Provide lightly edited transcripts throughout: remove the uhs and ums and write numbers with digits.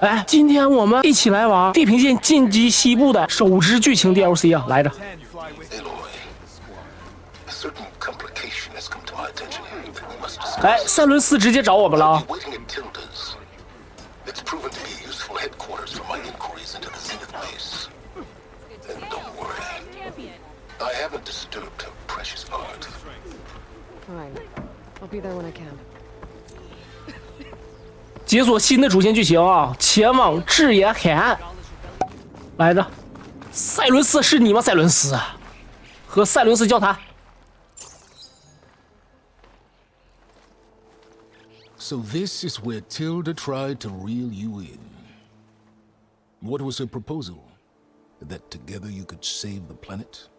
哎，今天我们一起来玩《地平线：晋级西部》的首支剧情 DLC 啊，来着。哎，赛伦斯直接找我们了啊！解锁新的主线剧情啊！前往炙炎海岸，来着。赛伦斯是你吗？赛伦斯，和赛伦斯交谈。 So this is where Tilda tried to reel you in. What was her proposal? That together you could save the planet?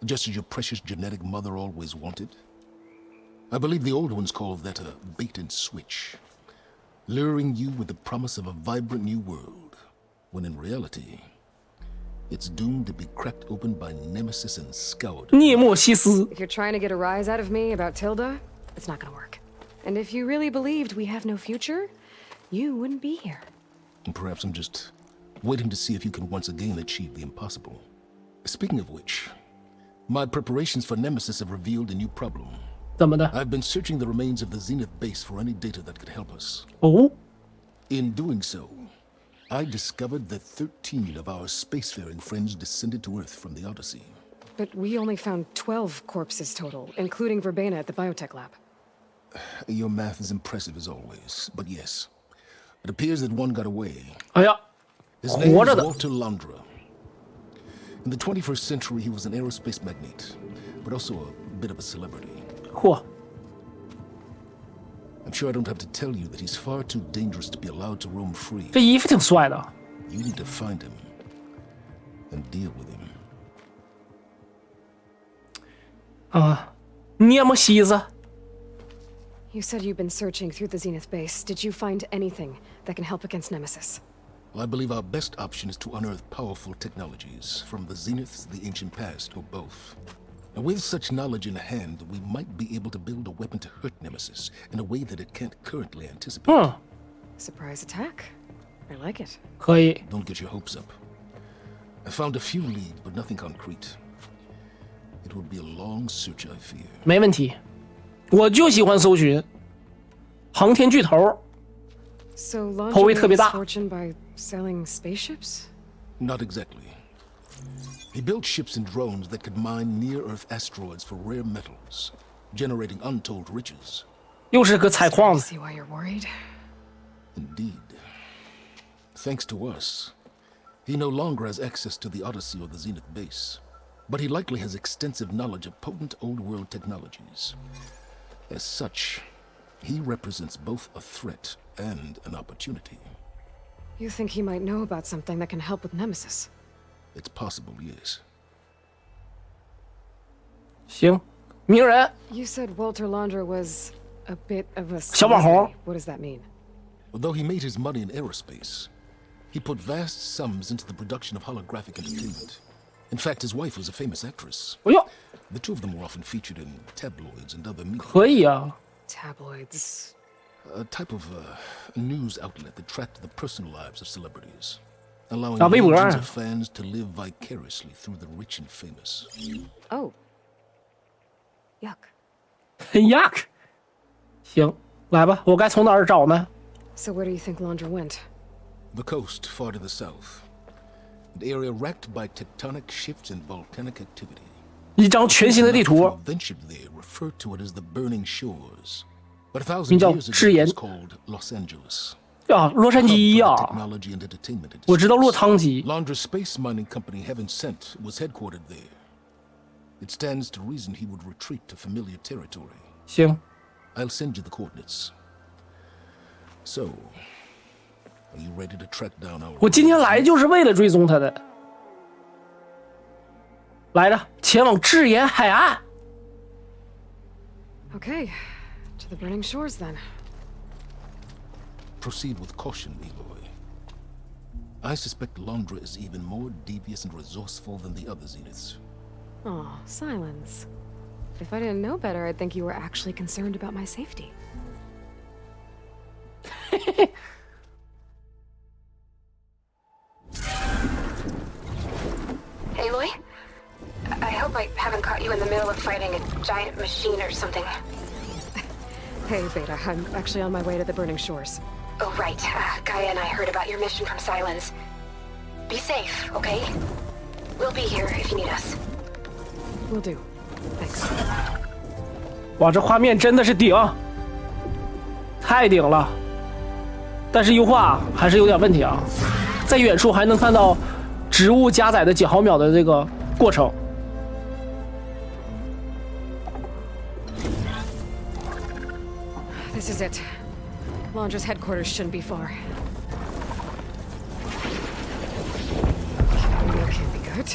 Just as your precious genetic mother always wanted? I believe the old ones called that a bait and switch. Luring you with the promise of a vibrant new world, when in reality, it's doomed to be cracked open by Nemesis and scoured. If you're trying to get a rise out of me about Tilda, it's not gonna work. And if you really believed we have no future, you wouldn't be here. And perhaps I'm just waiting to see if you can once again achieve the impossible. Speaking of which, my preparations for Nemesis have revealed a new problem. I've been searching the remains of the Zenith base for any data that could help us. Oh? In doing so, I discovered that 13 of our spacefaring friends descended to Earth from the Odyssey. But we only found 12 corpses total, including Verbena at the biotech lab. Your math is impressive as always, but yes, it appears that one got away. His name is Walter Londra. In the 21st century, he was an aerospace magnate, but also a bit of a celebrity. I'm sure I don't have to tell you that he's far too dangerous to be allowed to roam free. 这衣服挺帅的。You need to find him and deal with him. 啊，捏么西子。 You said you've been searching through the Zenith base. Did you find anything that can help against Nemesis? Well, I believe our best option is to unearth powerful technologies from the Zeniths, the ancient past, or both. And with such knowledge in hand, we might be able to build a weapon to hurt Nemesis in a way that it can't currently anticipate. Surprise attack? I like it. 可以。 Don't get your hopes up. I found a few leads, but nothing concrete. It would be a long search, I fear. 没问题。 我就喜欢搜寻，航天巨头，头围特别大。 by selling spaceships? Not exactly. He built ships and drones that could mine near-Earth asteroids for rare metals, generating untold riches. 又是个采矿的。 See why you're worried? Indeed. Thanks to us, he no longer has access to the Odyssey or the Zenith base, but he likely has extensive knowledge of potent old-world technologies. As such, he represents both a threat and an opportunity. You think he might know about something that can help with Nemesis? It's possible, yes. 行，名人。 You said Walter Londra was a bit of a 小网红。 What does that mean? Although he made his money in aerospace, he put vast sums into the production of holographic entertainment. In fact, his wife was a famous actress. 哎呦， The two of them were often featured in tabloids and other media. 可以啊。 Tabloids. A type of news outlet that tracked the personal lives of celebrities, allowing微博 millions of fans to live vicariously through the rich and famous. Oh. Yuck. Yuck. 行，来吧，我该从哪儿找呢？ So where do you think Londra went? The coast, far to the south. An area racked by tectonic shifts and volcanic activity. 一张全新的地图。 Ventured there, referred to it as the burning shores. But 1,000 years ago, it was called Los Angeles. 呀，洛杉矶呀！ Technology and entertainment 我知道洛汤基。 Londra's space mining company, Heaven Sent, was headquartered there. It stands to reason he would retreat to familiar territory. 行。 I'll send you the coordinates. So, are you ready to track down our? 我今天来就是为了追踪他的。来着，前往炙炎海岸。 Okay, to the burning shores then. Proceed with caution, Eloy. I suspect Londra is even more devious and resourceful than the other Zeniths. Oh, silence. If I didn't know better, I'd think you were actually concerned about my safety. I haven't caught you in the middle of fighting a giant machine or something. Hey, Beta, I'm actually on my way to the Burning Shores. Oh, right. Gaia and I heard about your mission from Silence. Be safe, okay? We'll be here if you need us. Will do. Thanks. 哇，这画面真的是顶，太顶了。但是优化还是有点问题啊，在远处还能看到植物加载的几毫秒的这个过程。This is it. Launder's headquarters shouldn't be far. Audio can't be good.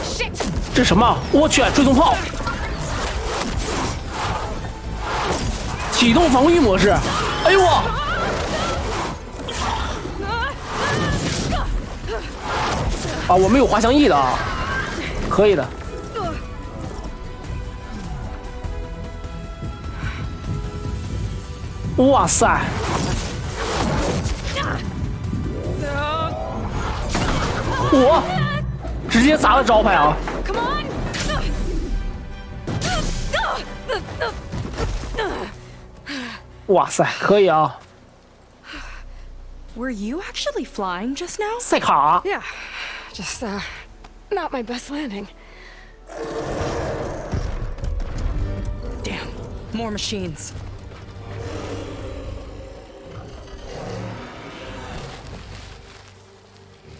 Shit! 这是什么？我去，追踪炮！启动防御模式。哎呦我！啊，我们有滑翔翼的啊，可以的。哇塞！我直接砸了招牌啊！哇塞，可以啊！ Were you actually flying just now? 赛卡。 Yeah, just, not my best landing. Damn, more machines.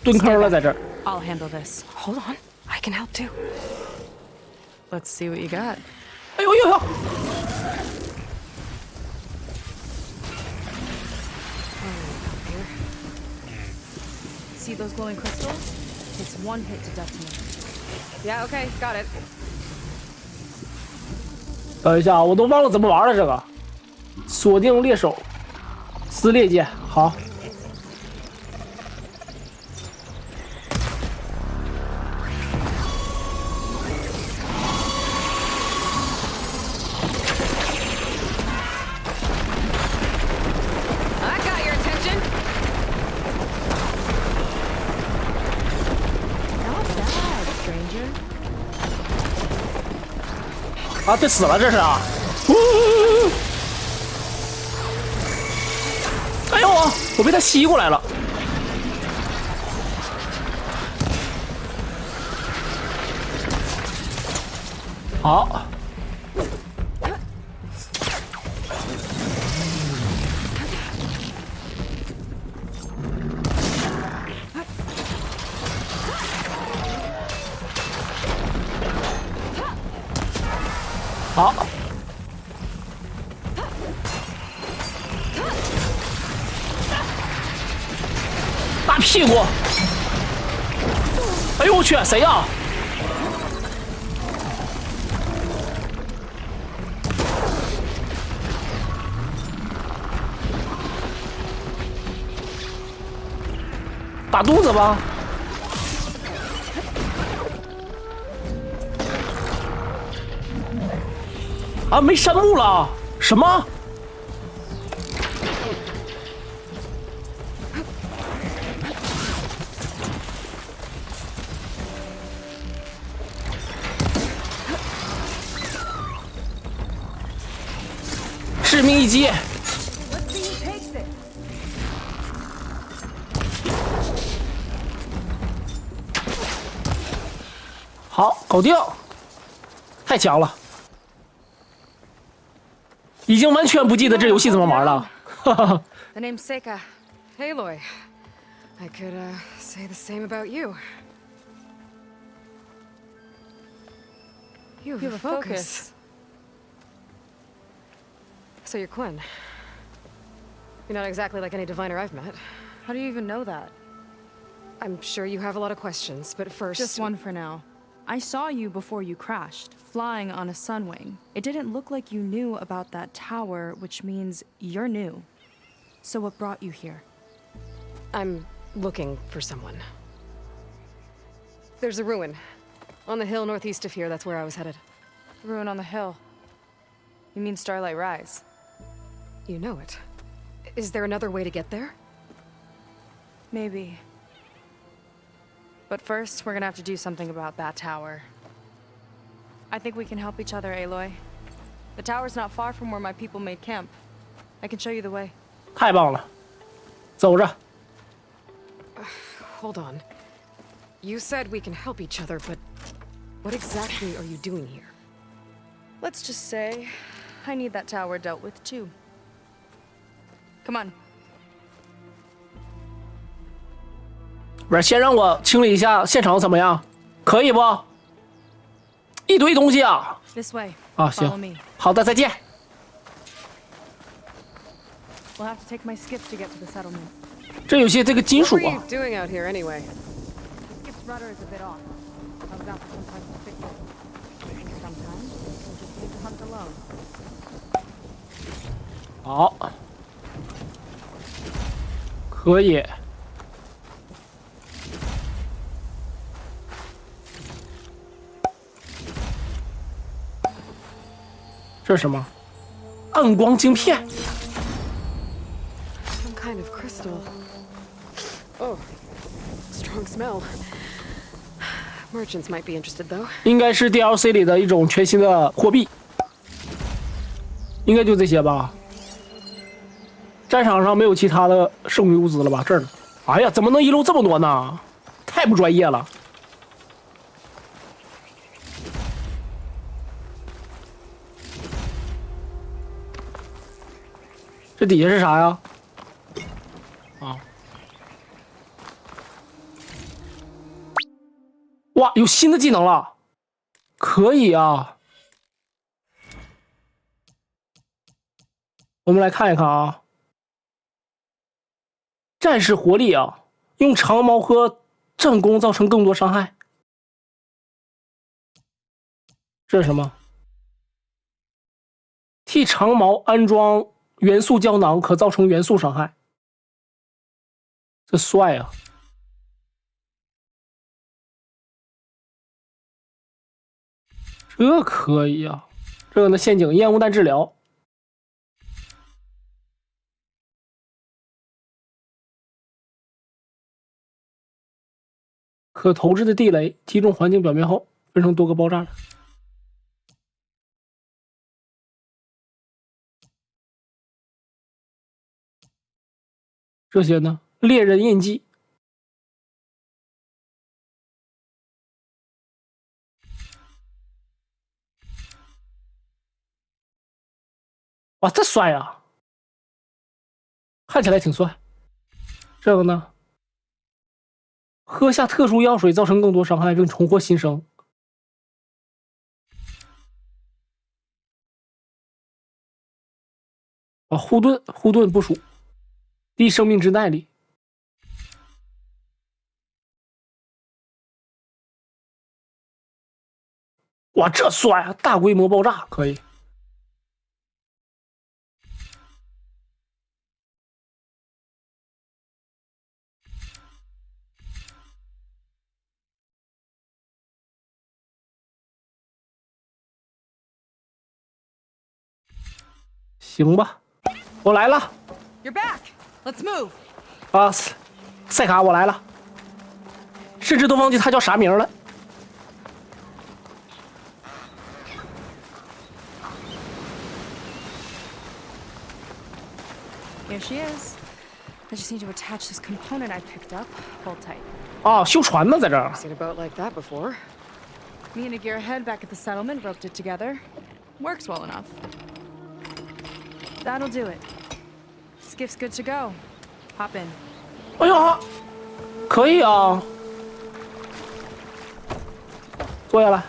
蹲坑了，在这儿。 I'll handle this. Hold on, I can help too. Let's see what you got. 哎呦呦呦！ See those glowing crystals? It's one hit to detonate. Yeah, okay, got it. 等一下，我都忘了怎么玩了这个。锁定猎手，撕裂键，好。 I got your attention. Not bad, stranger. 啊，对，死了，这是啊！哎呦我被他吸过来了。好。好，大屁股！哎呦我去，谁呀？打肚子吧！ 啊，没山木了？什么？致命一击！好，搞定！太强了。 已经完全不记得这游戏怎么玩了。 The name's Seika. Aloy. I could, say the same about you. You have a focus. So you're Quinn. You're not exactly like any diviner I've met. How do you even know that? I'm sure you have a lot of questions, but first... Just one for now. I saw you before you crashed, flying on a sunwing. It didn't look like you knew about that tower, which means you're new. So what brought you here? I'm looking for someone. There's a ruin. On the hill northeast of here, that's where I was headed. Ruin on the hill. You mean Starlight Rise? You know it. Is there another way to get there? Maybe. But first, we're gonna have to do something about that tower. I think we can help each other, Aloy. The tower's not far from where my people made camp. I can show you the way. 太棒了，走着。Hold on. You said we can help each other, but what exactly are you doing here? Let's just say I need that tower dealt with too. Come on. 不是，先让我清理一下现场怎么样？可以不？一堆东西啊！ This way. 啊， Follow 行 me. 好的，再见。 We'll have to take my skiff to get to the settlement. 这有些这个金属 What are 啊 you，doing out here anyway? The skiff's rudder is a bit off. I was out for some parts to fix it. Sometimes you just need to hunt alone. 好，可以。这是什么？暗光晶片。 Some kind of crystal. Oh, strong smell. Merchants might be interested, though. 应该是 DLC 里的一种全新的货币，应该就这些吧。战场上没有其他的剩余物资了吧？这儿呢？哎呀，怎么能遗漏这么多呢？太不专业了。这底下是啥呀？啊！哇，有新的技能了，可以啊！我们来看一看啊，战士活力啊，用长矛和战弓造成更多伤害。这是什么？替长矛安装元素胶囊，可造成元素伤害。这帅啊！这可以啊！这个呢，陷阱烟雾弹治疗。可投掷的地雷击中环境表面后，分成多个爆炸。这些呢，猎人印记。哇，这帅啊！看起来挺帅。这个呢？喝下特殊药水造成更多伤害并重获新生。啊，护盾部署，低生命之耐力。哇，这帅啊！大规模爆炸可以。行吧，我来了。 You're back. Let's move. 啊，赛卡，我来了。甚至都忘记他叫啥名了。 Here she is. I just need to attach this component I picked up. Hold tight. 哦，修船呢，在这儿。 Seen a boat like that before. Me and a gearhead back at the settlement roped it together. Works well enough. That'll do it. Skiff's good to go. Hop in. 哎呀，可以啊。坐下来。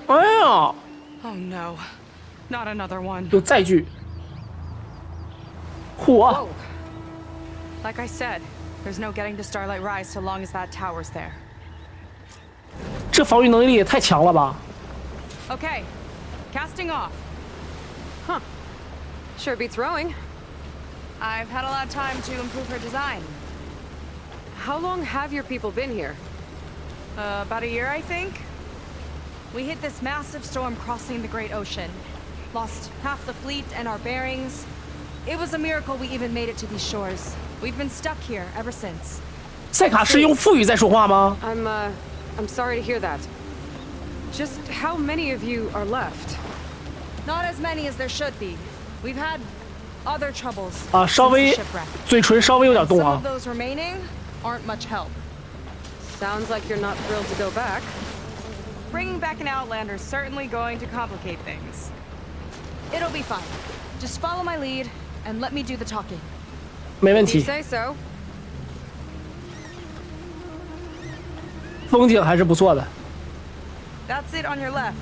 哎呀， Oh no. Not another one. 有载具。嚯！ Like I said, there's no getting to Starlight Rise so long as that tower's there. 这防御能力也太强了吧！ Okay. Casting off. Huh. Sure beats rowing. I've had a lot of time to improve her design. How long have your people been here? About a year, I think. We hit this massive storm crossing the Great Ocean. Lost half the fleet and our bearings. It was a miracle we even made it to these shores. We've been stuck here ever since. 赛卡是用腹语在说话吗？ I'm sorry to hear that. Just how many of you are left? Not as many as there should be. We've had other troubles. 啊，稍微 since the shipwreck. 嘴唇稍微有点动 Some 啊 of。those remaining aren't much help. Sounds like you're not thrilled to go back. Bringing back an Outlander is certainly going to complicate things. It'll be fine. Just follow my lead and let me do the talking. 没问 You 题， say so. 风景还是不错的。 That's it on your left.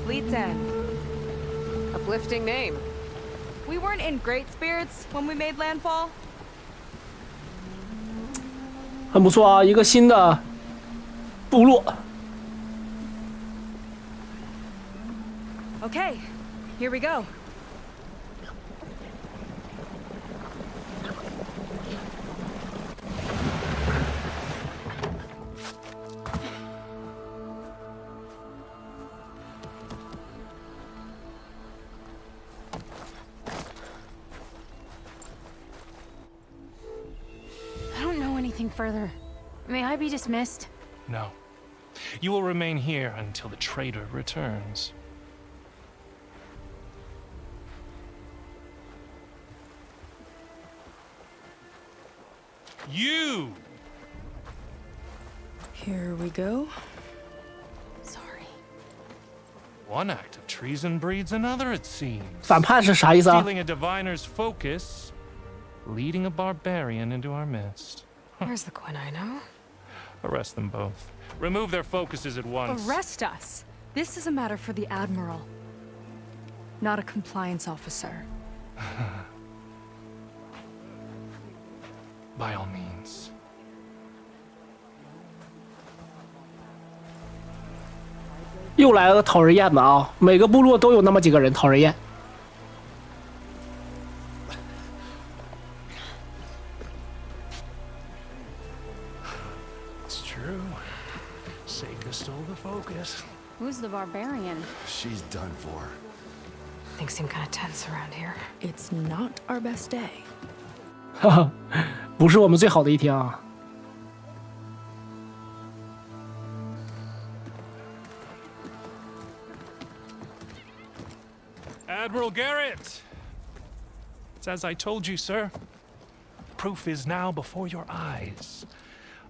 Fleet's End. Uplifting name. We weren't in great spirits when we made landfall. 很不错啊，一个新的部落。 Okay, here we go. I don't know anything further. May I be dismissed? No. You will remain here until the traitor returns. You! Here we go. Sorry. One act of treason breeds another, it seems. 反叛是啥意思啊？ Stealing a diviner's focus, leading a barbarian into our midst. Where's the Quinino? Arrest them both. Remove their focuses at once. Arrest us. This is a matter for the Admiral, not a compliance officer. By all means. 又来了讨人厌的啊！每个部落都有那么几个人讨人厌。 It's true. Seika stole the focus. Who's the barbarian? She's done for. Things seem kind of tense around here. It's not our best day. 哈哈，不是我们最好的一天啊！ Admiral Garrett! It's as I told you, sir. Proof is now before your eyes.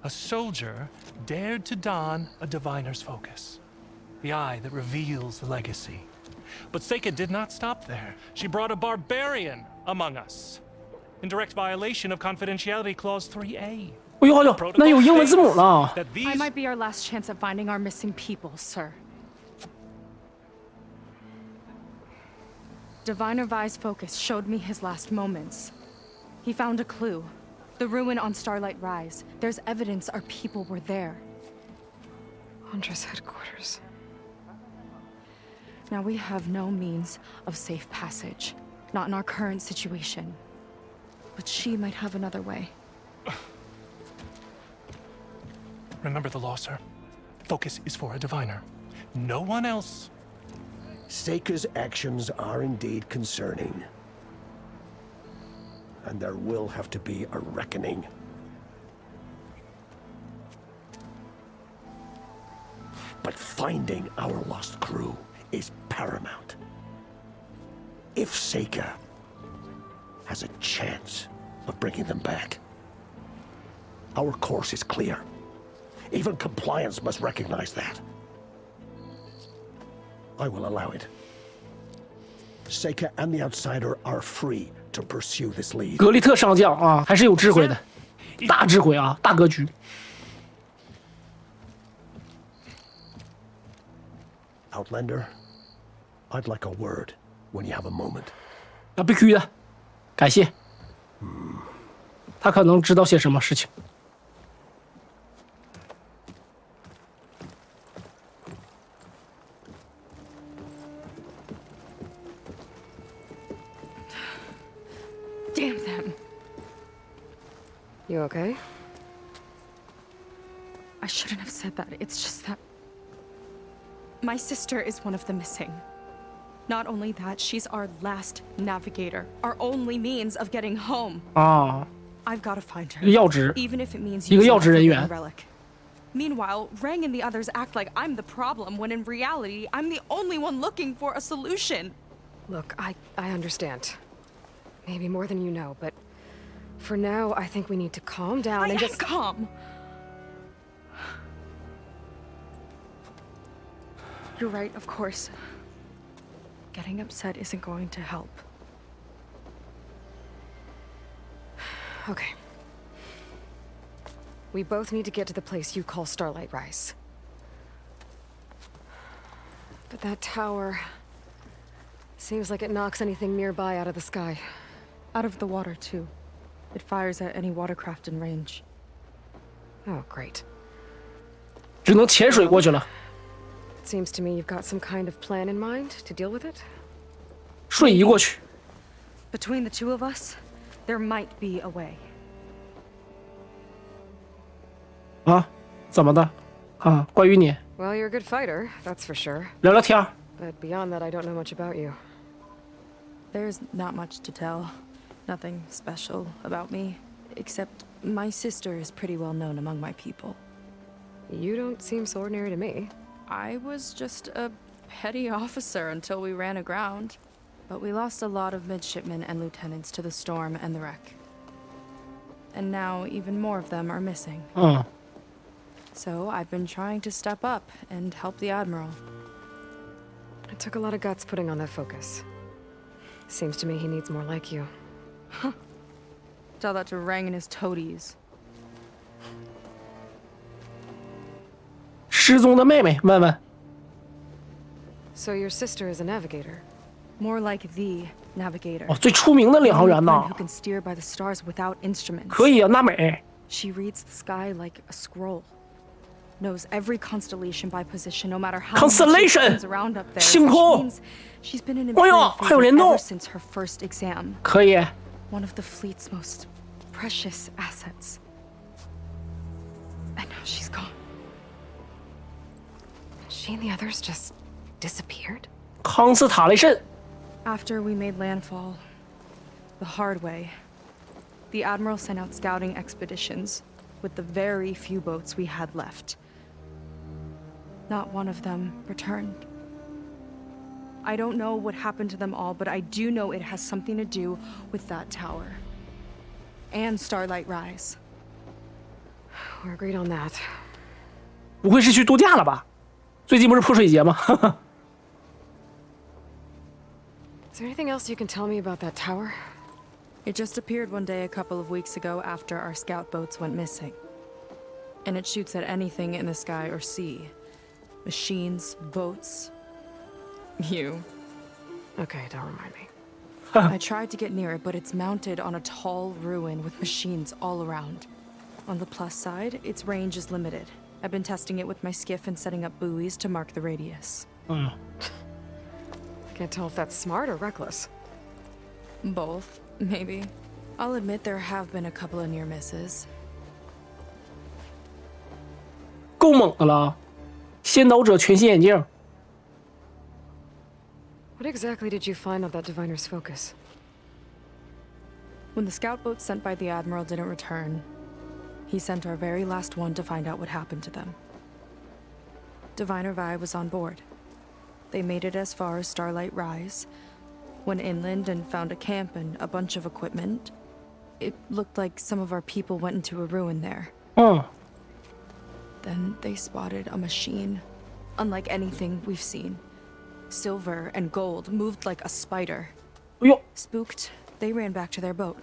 A soldier dared to don a diviner's focus. The eye that reveals the legacy. But Seika did not stop there. She brought a barbarian among us. In direct violation of Confidentiality Clause 3A. 哎呦哎呦，那有英文字母了。 That I these might be our last chance at finding our missing people, sir. Diviner Vi's focus showed me his last moments. He found a clue. The ruin on Starlight Rise. There's evidence our people were there. Huntress headquarters. Now we have no means of safe passage. Not in our current situation. But she might have another way. Remember the law, sir. Focus is for a diviner. No one else. Seika's actions are indeed concerning. And there will have to be a reckoning. But finding our lost crew is paramount. If Seika has a chance of bringing them back, our course is clear. Even compliance must recognize that. I will allow it. Seika and the outsider are free to pursue this lead. 格利特上将啊，还是有智慧的，大智慧啊，大格局。 Outlander, I'd like a word when you have a moment. 那必须的，感谢。他可能知道些什么事情。 Damn them. You okay? I shouldn't have said that. It's just that my sister is one of the missing. Not only that, she's our last navigator, our only means of getting home. 啊， I've got to find her. 要职， Even if it means 一个 using 要 a 职人员。 forbidden relic. Meanwhile, Rang and the others act like I'm the problem when in reality, I'm the only one looking for a solution. Look, I understand. Maybe more than you know, but for now, I think we need to calm down I and am just... calm. You're right, of course. Getting upset isn't going to help. Okay. We both need to get to the place you call Starlight Rise. But that tower... seems like it knocks anything nearby out of the sky. Out of the water, too. It fires at any watercraft in range. Oh, great. 只能潜水过去了。 It seems to me you've got some kind of plan in mind to deal with it. 瞬移过去。 Between the two of us, there might be a way. 啊？怎么的？啊？关于你， Well, you're a good fighter, that's for sure. 聊聊天儿。 But beyond that, I don't know much about you. There's not much to tell. Nothing special about me. Except my sister is pretty well known among my people. You don't seem so ordinary to me. I was just a petty officer until we ran aground. But we lost a lot of midshipmen and lieutenants to the storm and the wreck. And now even more of them are missing. So I've been trying to step up and help the Admiral. It took a lot of guts putting on that focus. Seems to me he needs more like you. Tell that to Rang and his toadies. 失踪的妹妹，问问。 So your sister is a navigator? More like the navigator. 哦，最出名的领航员 One 呐 who。can steer by the stars without instruments. 可以啊，娜美。 She reads the sky like a scroll. Knows every constellation by position, no matter how Constellation! much it spins around up there. 星空。 Which means she's been an 哎呦， imperial 还有联 favorite 动。 ever since her first exam. 可以。 One of the fleet's most precious assets. And now she's gone. She and the others just disappeared? 康斯塔雷慎。 After we made landfall, the hard way, the Admiral sent out scouting expeditions with the very few boats we had left. Not one of them returned. I don't know what happened to them all, but I do know it has something to do with that tower. And Starlight Rise. We're agreed on that. 不会是去度假了吧？最近不是泼水节吗？ Is there anything else you can tell me about that tower? It just appeared one day a couple of weeks ago after our scout boats went missing. And it shoots at anything in the sky or sea. Machines, boats, you. Okay, don't remind me. I tried to get near it, but it's mounted on a tall ruin with machines all around. On the plus side, its range is limited. I've been testing it with my skiff and setting up buoys to mark the radius. I can't tell if that's smart or reckless. Both, maybe. I'll admit there have been a couple of near misses. 够猛的了，先导者全新眼镜。 What exactly did you find on that diviner's focus? When the scout boat sent by the Admiral didn't return, he sent our very last one to find out what happened to them. Diviner Vi was on board. They made it as far as Starlight Rise, went inland and found a camp and a bunch of equipment. It looked like some of our people went into a ruin there. Then they spotted a machine, unlike anything we've seen. Silver and gold, moved like a spider. 哎呦， Spooked, they ran back to their boat.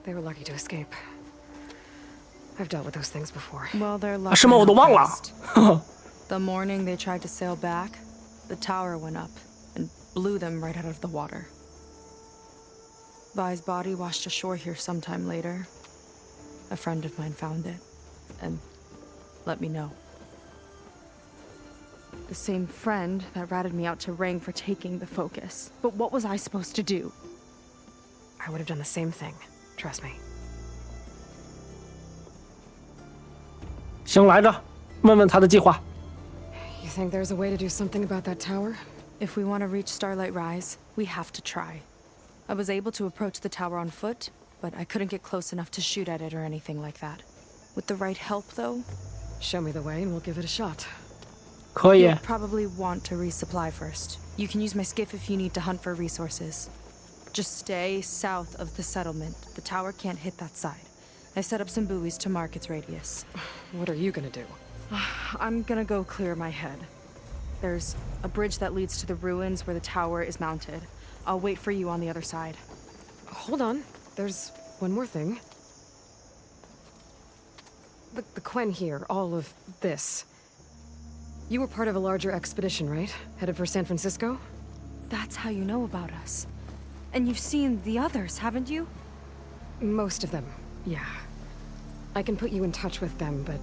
They were lucky to escape. I've dealt with those things before. Well, their luck 什么我都 ran 忘 out 了。 fast. The morning they tried to sail back, the tower went up and blew them right out of the water. Vi's body washed ashore here sometime later. A friend of mine found it and let me know. The same friend that ratted me out to Rang for taking the focus. But what was I supposed to do? I would have done the same thing. Trust me. 行，来着，问问他的计划。 You think there's a way to do something about that tower? If we want to reach Starlight Rise, we have to try. I was able to approach the tower on foot, but I couldn't get close enough to shoot at it or anything like that. With the right help, though, Show me the way and we'll give it a shot. 可以 you'll probably want to resupply first. You can use my skiff if you need to hunt for resources. Just stay south of the settlement. The tower can't hit that side. I set up some buoys to mark its radius. What are you gonna do? I'm gonna go clear my head. There's a bridge that leads to the ruins where the tower is mounted. I'll wait for you on the other side. Hold on. There's one more thing. The Quen here, all of this. You were part of a larger expedition, right? Headed for San Francisco? That's how you know about us. And you've seen the others, haven't you? Most of them, yeah. I can put you in touch with them, but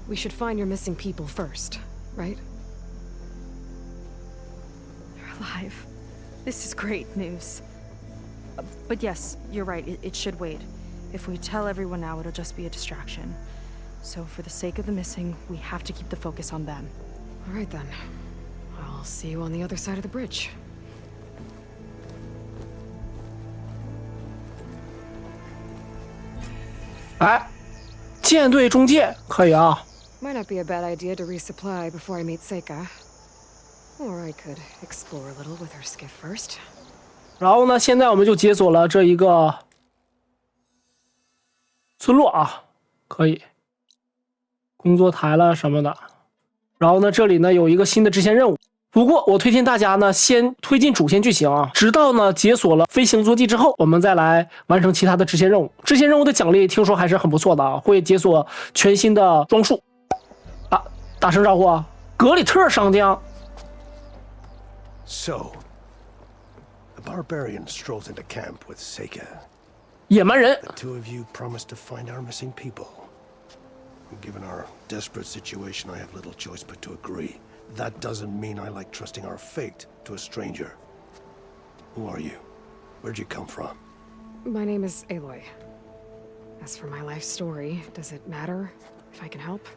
we should find your missing people first, right? They're alive. This is great news. But yes, you're right, it should wait. If we tell everyone now, it'll just be a distraction. So for the sake of the missing, we have to keep the focus on them. All right then. I'll see you on the other side of the bridge. 哎，舰队中介可以啊。 Might not be a bad idea to resupply before I meet Seika. Or I could explore a little with her skiff first. 然后呢，现在我们就解锁了这一个村落啊，可以工作台了什么的。然后呢，这里呢有一个新的支线任务。不过我推荐大家呢先推进主线剧情啊，直到呢解锁了飞行坐骑之后，我们再来完成其他的支线任务。支线任务的奖励听说还是很不错的啊，会解锁全新的装束啊。打声招呼啊，格里特上将。 So, a barbarian strolls into camp with Seika. 野蛮人。 The two of you promised to find our missing people. Given our desperate situation, I have little choice but to agree. That doesn't mean I like trusting our fate to a stranger. Who are you? Where'd you come from? My name is Aloy. As for my life story, does it matter if I can help?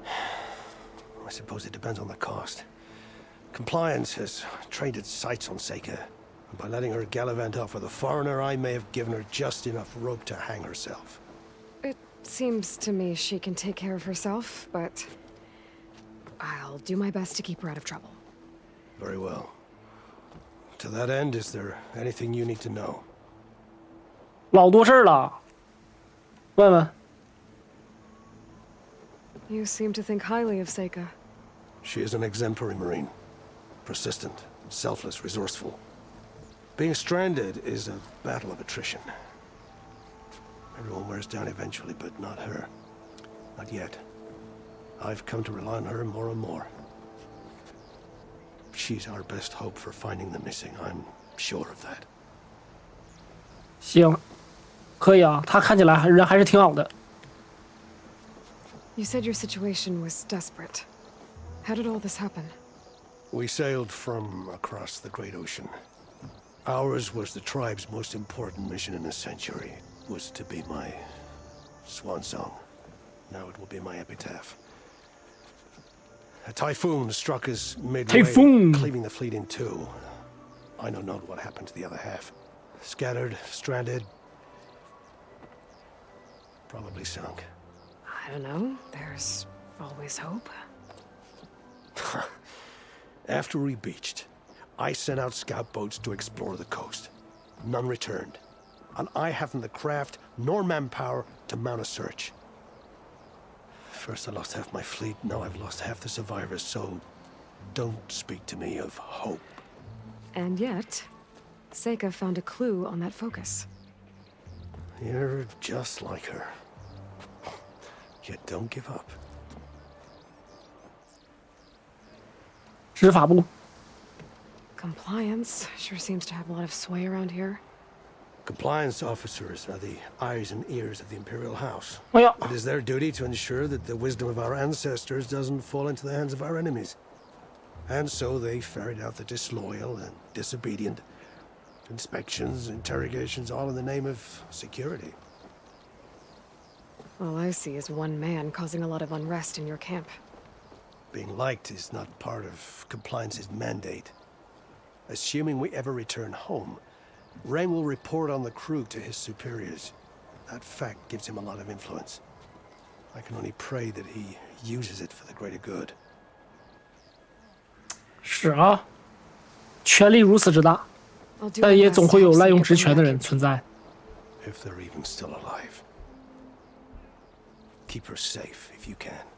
I suppose it depends on the cost. Compliance has trained its sights on Seika. And by letting her gallivant off with a foreigner, I may have given her just enough rope to hang herself. It seems to me she can take care of herself, but I'll do my best to keep her out of trouble. Very well. To that end, is there anything you need to know? 老多事儿了，问问。 You seem to think highly of Seika. She is an exemplary Marine. Persistent, selfless, resourceful. Being stranded is a battle of attrition. Everyone wears down eventually, but not her. Not yet. I've come to rely on her more and more. She's our best hope for finding the missing. I'm sure of that. 行，可以啊，他看起来人还是挺好的。 You said your situation was desperate. How did all this happen? We sailed from across the great ocean. Ours was the tribe's most important mission in a century. It was to be my swan song. Now it will be my epitaph. A typhoon struck us midway, cleaving the fleet in two. I know not what happened to the other half. Scattered, stranded, probably sunk. I don't know. There's always hope. After we beached, I sent out scout boats to explore the coast. None returned. And I haven't the craft nor manpower to mount a search. First I lost half my fleet, now I've lost half the survivors, so don't speak to me of hope. And yet, Seika found a clue on that focus. You're just like her. Yet don't give up. 执法部。 Compliance sure seems to have a lot of sway around here. Compliance officers are the eyes and ears of the Imperial House. 哎呀， It is their duty to ensure that the wisdom of our ancestors doesn't fall into the hands of our enemies. And so they ferret out the disloyal and disobedient. Inspections, interrogations, all in the name of security. All I see is one man causing a lot of unrest in your camp. Being liked is not part of Compliance's mandate. Assuming we ever return home, Rain will report on the crew to his superiors. That fact gives him a lot of influence. I can only pray that he uses it for the greater good. 是啊，权力如此之大，但也总会有滥用职权的人存在。If they're even still alive. Keep her safe if you can.